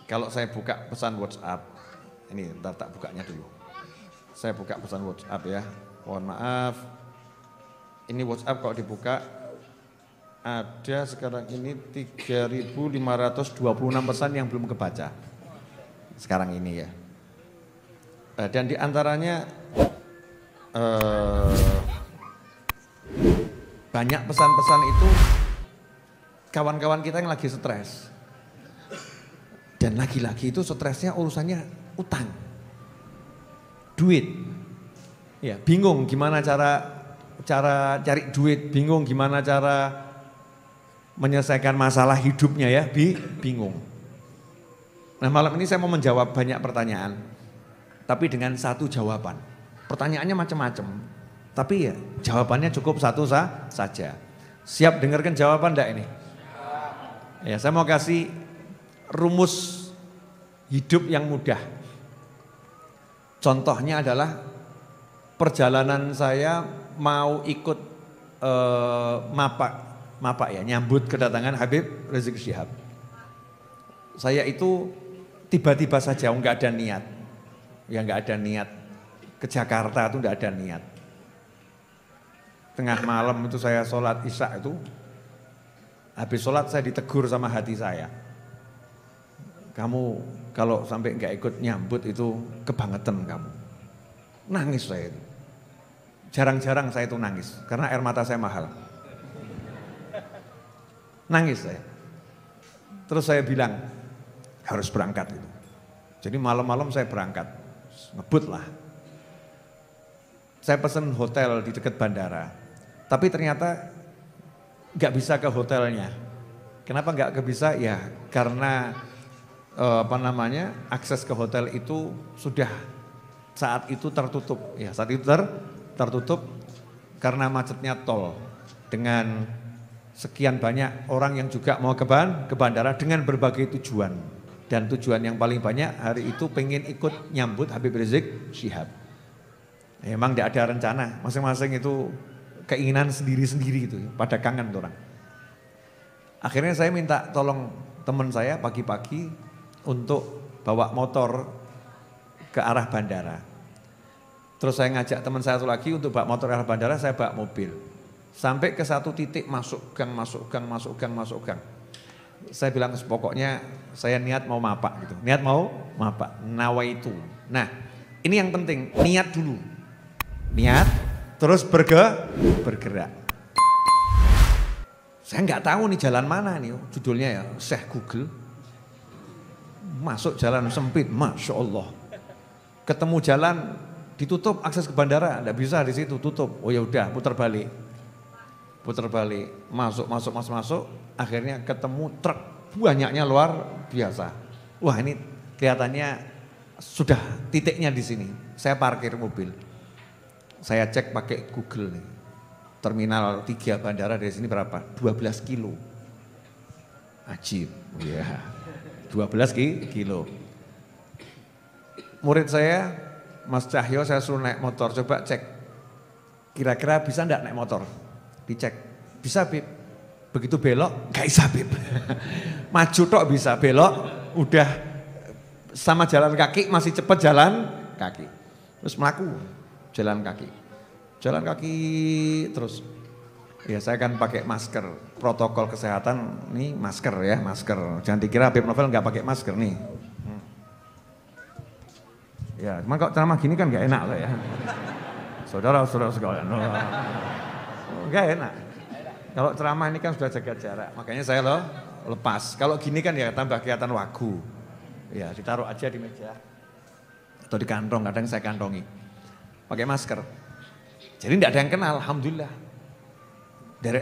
kalau saya buka pesan WhatsApp, ini ntar tak bukanya dulu. Saya buka pesan WhatsApp ya, mohon maaf. Ini WhatsApp kalau dibuka, ada sekarang ini 3.526 pesan yang belum kebaca. Sekarang ini ya. Dan diantaranya banyak pesan-pesan itu kawan-kawan kita yang lagi stres. Dan lagi-lagi itu stresnya urusannya utang, duit. Ya, bingung gimana cara cari duit, bingung gimana cara menyelesaikan masalah hidupnya ya, bingung. Nah malam ini saya mau menjawab banyak pertanyaan, tapi dengan satu jawaban. Pertanyaannya macam-macam, tapi ya jawabannya cukup satu saja. Siap dengarkan jawaban enggak ini? Ya, saya mau kasih rumus hidup yang mudah. Contohnya adalah perjalanan saya mau ikut mapak ya, nyambut kedatangan Habib Rizik Syihab. Saya itu tiba-tiba saja, nggak ada niat, ya nggak ada niat ke Jakarta itu nggak ada niat. Tengah malam itu saya sholat isya itu, habis sholat saya ditegur sama hati saya. Kamu kalau sampai nggak ikut nyambut itu kebangetan kamu. Nangis saya itu. Jarang-jarang saya itu nangis karena air mata saya mahal. Nangis saya. Terus saya bilang harus berangkat itu. Jadi malam-malam saya berangkat, ngebut lah. Saya pesen hotel di dekat bandara, tapi ternyata nggak bisa ke hotelnya. Kenapa nggak bisa? Ya karena akses ke hotel itu sudah saat itu tertutup. Ya saat itu tertutup karena macetnya tol dengan sekian banyak orang yang juga mau ke bandara dengan berbagai tujuan. Dan tujuan yang paling banyak hari itu pengen ikut nyambut Habib Rizik Syihab. Emang tidak ada rencana, masing-masing itu keinginan sendiri-sendiri gitu, pada kangen orang. Akhirnya saya minta tolong teman saya pagi-pagi untuk bawa motor ke arah bandara. Terus saya ngajak teman saya satu lagi untuk bawa motor ke arah bandara, saya bawa mobil. Sampai ke satu titik masuk gang. Saya bilang pokoknya saya niat mau mapak gitu. Niat mau mapak, nawaitu. Nah ini yang penting, niat dulu. Niat, terus bergerak. Saya nggak tahu nih jalan mana nih, judulnya ya Syekh Google. Masuk jalan sempit, Masya Allah. Ketemu jalan ditutup akses ke bandara, enggak bisa di situ, tutup. Oh ya udah, putar balik. Masuk. Akhirnya ketemu truk, banyaknya luar biasa. Wah ini kelihatannya sudah titiknya di sini. Saya parkir mobil. Saya cek pakai Google nih. Terminal 3 bandara dari sini berapa? 12 kilo. Ajib, ya. 12 kilo. Murid saya, Mas Cahyo, saya suruh naik motor, coba cek. Kira-kira bisa enggak naik motor? Dicek, bisa Bib. Begitu belok, enggak bisa Bib. Maju tok bisa, belok udah sama jalan kaki, masih cepat jalan kaki. Terus melaku, jalan kaki terus. Ya saya kan pakai masker, protokol kesehatan nih masker ya, masker. Jangan dikira Habib Novel nggak pakai masker nih. Ya, cuman kalau ceramah gini kan nggak enak lah ya. Saudara-saudara sekalian, nggak enak. Kalau ceramah ini kan sudah jaga jarak, makanya saya lepas. Kalau gini kan ya tambah kelihatan wagu. Ya ditaruh aja di meja atau di kantong, kadang saya kantongi. Pakai masker. Jadi tidak ada yang kenal, alhamdulillah. Dari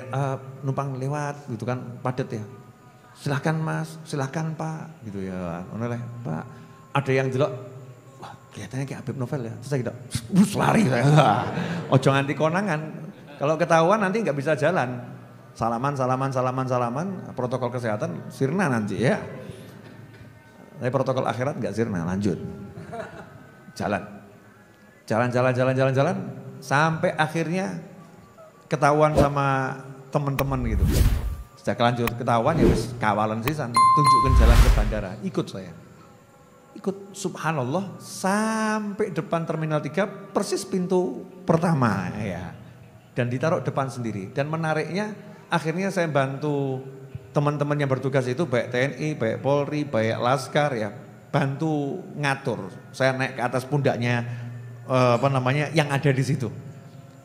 numpang lewat gitu kan padat ya. Silahkan Mas, silahkan Pak gitu ya. Oleh Pak, ada yang jelek. Wah, kelihatannya kayak Habib Novel ya. Terus saya gitu, lari saya. Ojo nganti konangan. Kalau ketahuan nanti nggak bisa jalan. Salaman, protokol kesehatan sirna nanti ya. Tapi protokol akhirat nggak sirna, lanjut. Jalan. Sampai akhirnya ketahuan sama teman-teman gitu. Sejak lanjut ketahuan ya wis kawalan sisan, tunjukkan jalan ke bandara, ikut saya. ikut subhanallah sampai depan Terminal 3 persis pintu pertama ya. Dan ditaruh depan sendiri. Dan menariknya akhirnya saya bantu teman-teman yang bertugas itu baik TNI, baik Polri, baik Laskar ya. Bantu ngatur. Saya naik ke atas pundaknya yang ada di situ.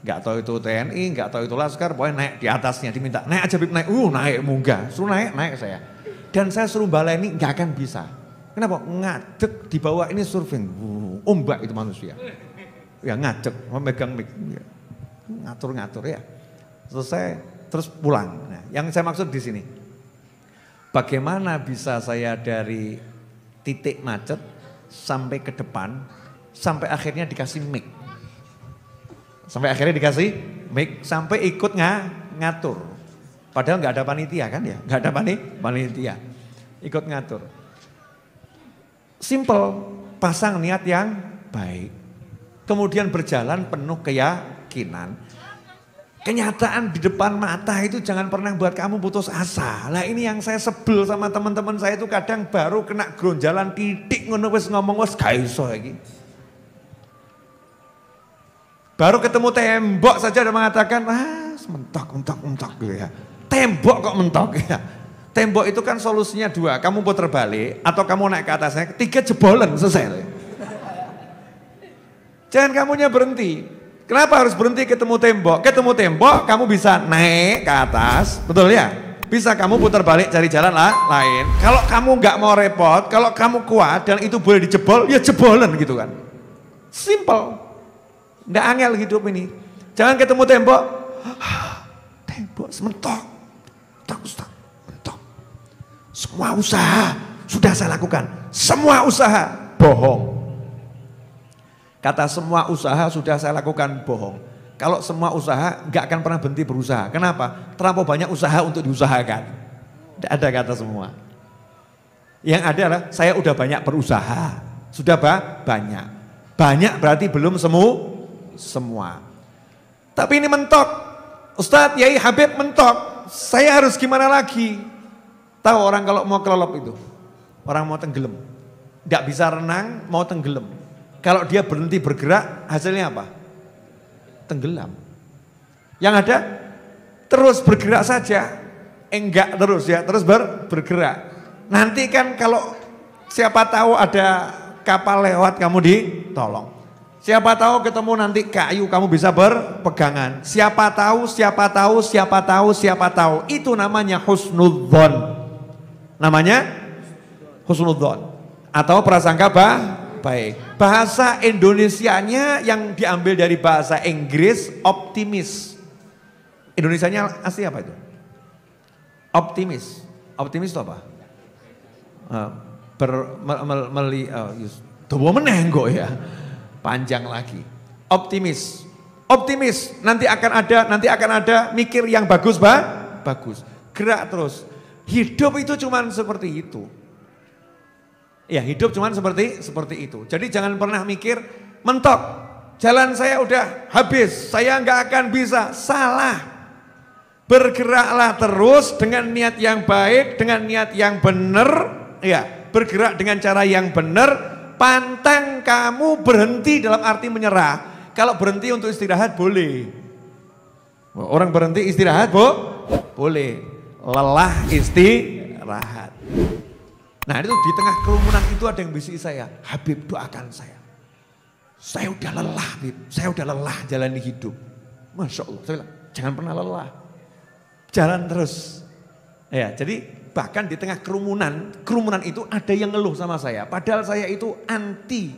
Gak tahu itu TNI, gak tahu itu Laskar, pokoknya naik di atasnya diminta. Naik aja Bib, naik. Naik munggah. Suruh naik saya. Dan saya suruh baleni gak akan bisa. Kenapa? Ngadeg di bawah ini surfing. Ombak itu manusia. Ya ngadeg, memegang mic. Ngatur-ngatur ya. Selesai, terus pulang. Nah, yang saya maksud di sini. Bagaimana bisa saya dari titik macet sampai ke depan, sampai akhirnya dikasih mic. Sampai akhirnya dikasih mic, sampai ikut ngatur. Padahal nggak ada panitia kan ya, nggak ada panitia. Ikut ngatur. Simple, pasang niat yang baik. Kemudian berjalan penuh keyakinan. Kenyataan di depan mata itu jangan pernah buat kamu putus asa. Lah ini yang saya sebel sama teman-teman saya itu kadang baru kena gronjalan titik ngono wis ngomong wis gak iso iki. Baru ketemu tembok saja udah mengatakan, mentok gitu ya. Tembok kok mentok ya. Tembok itu kan solusinya dua, kamu putar balik atau kamu naik ke atasnya, 3 jebolan selesai. Jangan kamunya berhenti. Kenapa harus berhenti ketemu tembok? Ketemu tembok kamu bisa naik ke atas, betul ya? Bisa kamu putar balik cari jalan lain. Kalau kamu nggak mau repot, kalau kamu kuat dan itu boleh dijebol, ya jebolan gitu kan. Simple. Nggak angel hidup ini. Jangan ketemu tembok. Tembok sementok. Mentok. Semua usaha sudah saya lakukan. Semua usaha bohong. Kata semua usaha sudah saya lakukan bohong. Kalau semua usaha nggak akan pernah berhenti berusaha. Kenapa? Terlalu banyak usaha untuk diusahakan. Tidak ada kata semua. Yang ada adalah saya udah banyak berusaha. Sudah banyak. Banyak berarti belum semua. Tapi ini mentok. Ustadz Yai Habib mentok. Saya harus gimana lagi? Tahu orang kalau mau kelelop itu? Orang mau tenggelam. Nggak bisa renang, mau tenggelam. Kalau dia berhenti bergerak, hasilnya apa? Tenggelam. Yang ada terus bergerak saja. Enggak terus ya, terus bergerak. Nanti kan kalau siapa tahu ada kapal lewat kamu ditolong. Siapa tahu ketemu nanti kayu kamu bisa berpegangan. Siapa tahu. Itu namanya husnudzon. Namanya husnudzon atau prasangka baik. Bahasa Indonesianya yang diambil dari bahasa Inggris optimis. Indonesianya asli apa itu? Optimis. Optimis itu apa? Menenggo ya. Panjang lagi. Optimis. Nanti akan ada mikir yang bagus. Gerak terus. Hidup itu cuman seperti itu. Ya hidup cuman seperti itu. Jadi jangan pernah mikir mentok. Jalan saya udah habis, saya nggak akan bisa. Salah. Bergeraklah terus dengan niat yang baik, dengan niat yang benar. Ya, bergerak dengan cara yang benar. Pantang kamu berhenti dalam arti menyerah. Kalau berhenti untuk istirahat boleh. Orang berhenti istirahat boleh. Lelah istirahat. Nah itu di tengah kerumunan itu ada yang bisik saya, Habib doakan saya. Saya udah lelah Habib, saya udah lelah jalani hidup. Masya Allah, saya bilang jangan pernah lelah. Jalan terus. Ya, jadi bahkan di tengah kerumunan itu ada yang ngeluh sama saya. Padahal saya itu anti.